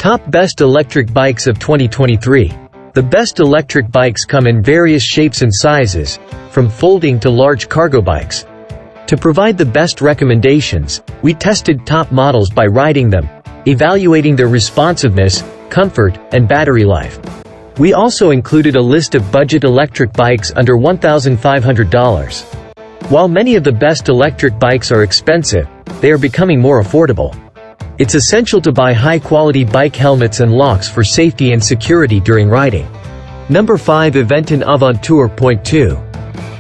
Top Best Electric Bikes of 2023. The best electric bikes come in various shapes and sizes, from folding to large cargo bikes. To provide the best recommendations, we tested top models by riding them, evaluating their responsiveness, comfort, and battery life. We also included a list of budget electric bikes under $1,500. While many of the best electric bikes are expensive, they are becoming more affordable. It's essential to buy high-quality bike helmets and locks for safety and security during riding. Number 5. Aventon Aventure Point 2.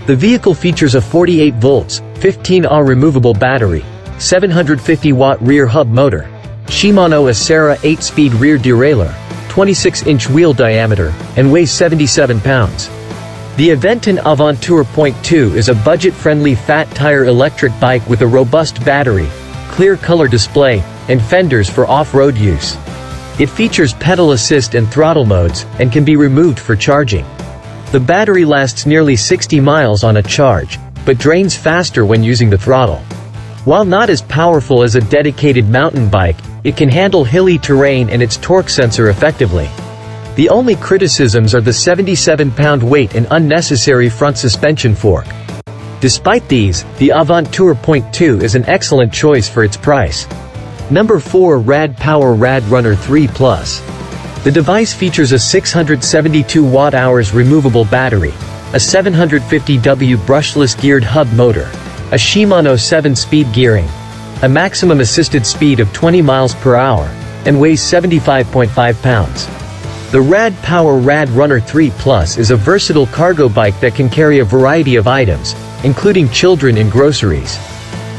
The vehicle features a 48 volts, 15Ah removable battery, 750-watt rear hub motor, Shimano Acera 8-speed rear derailleur, 26-inch wheel diameter, and weighs 77 pounds. The Aventon Aventure Point 2 is a budget-friendly fat-tire electric bike with a robust battery, clear color display, and fenders for off-road use. It features pedal assist and throttle modes, and can be removed for charging. The battery lasts nearly 60 miles on a charge, but drains faster when using the throttle. While not as powerful as a dedicated mountain bike, it can handle hilly terrain and its torque sensor effectively. The only criticisms are the 77-pound weight and unnecessary front suspension fork. Despite these, the Aventure Point 2 is an excellent choice for its price. Number 4. Rad Power Rad Runner 3 Plus. The device features a 672 watt-hours removable battery, a 750W brushless geared hub motor, a Shimano 7-speed gearing, a maximum assisted speed of 20 miles per hour, and weighs 75.5 pounds. The Rad Power Rad Runner 3 Plus is a versatile cargo bike that can carry a variety of items, including children and groceries.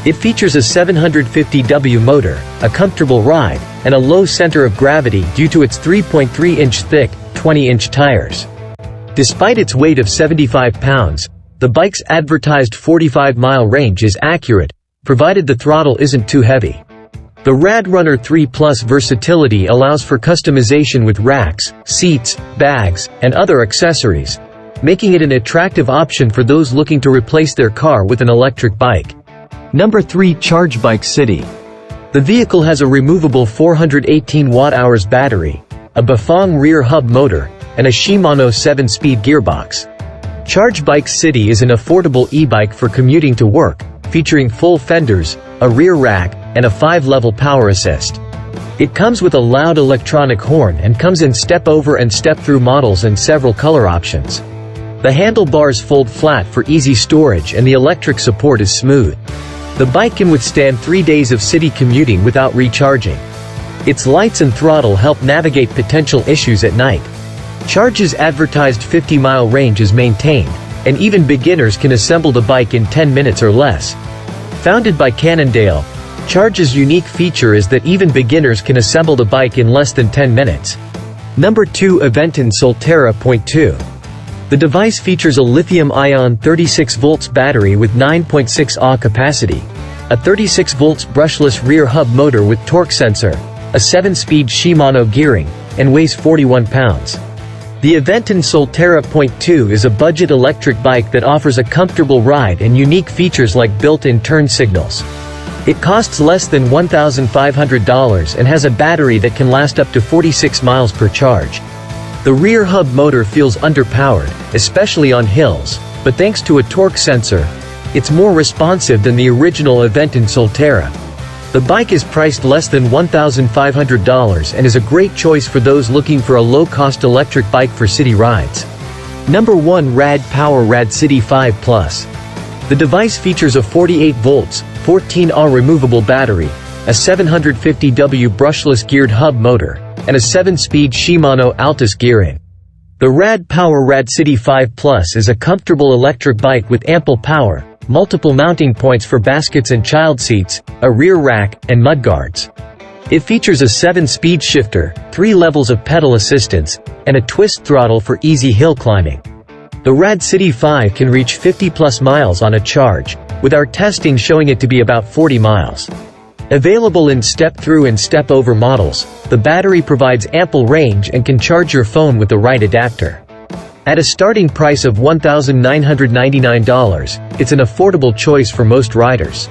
It features a 750W motor, a comfortable ride, and a low center of gravity due to its 3.3-inch thick, 20-inch tires. Despite its weight of 75 pounds, the bike's advertised 45-mile range is accurate, provided the throttle isn't too heavy. The Rad Runner 3 Plus versatility allows for customization with racks, seats, bags, and other accessories, making it an attractive option for those looking to replace their car with an electric bike. Number 3. Charge Bike City. The vehicle has a removable 418 watt-hours battery, a Bafang rear hub motor, and a Shimano 7-speed gearbox. Charge Bike City is an affordable e-bike for commuting to work, featuring full fenders, a rear rack, and a 5-level power assist. It comes with a loud electronic horn and comes in step-over and step-through models and several color options. The handlebars fold flat for easy storage and the electric support is smooth. The bike can withstand 3 days of city commuting without recharging. Its lights and throttle help navigate potential issues at night. Charge's advertised 50-mile range is maintained, and even beginners can assemble the bike in 10 minutes or less. Founded by Cannondale, Charge's unique feature is that even beginners can assemble the bike in less than 10 minutes. Number 2. Aventon Solterra Point 2. The device features a lithium-ion 36 volts battery with 9.6 Ah capacity, a 36 volts brushless rear hub motor with torque sensor, a 7-speed Shimano gearing, and weighs 41 pounds. The Aventon Solterra Point 2 is a budget electric bike that offers a comfortable ride and unique features like built-in turn signals. It costs less than $1,500 and has a battery that can last up to 46 miles per charge. The rear hub motor feels underpowered, especially on hills, but thanks to a torque sensor, it's more responsive than the original Aventon Solterra. The bike is priced less than $1,500 and is a great choice for those looking for a low-cost electric bike for city rides. Number 1. Rad Power Rad City 5 Plus. The device features a 48 volts, 14Ah removable battery, a 750W brushless geared hub motor, and a 7-speed Shimano Altus gearing. The Rad Power Rad City 5 Plus is a comfortable electric bike with ample power, multiple mounting points for baskets and child seats, a rear rack, and mudguards. It features a 7-speed shifter, 3 levels of pedal assistance, and a twist throttle for easy hill climbing. The Rad City 5 can reach 50+ miles on a charge, with our testing showing it to be about 40 miles. Available in step-through and step-over models, the battery provides ample range and can charge your phone with the right adapter. At a starting price of $1,999, it's an affordable choice for most riders.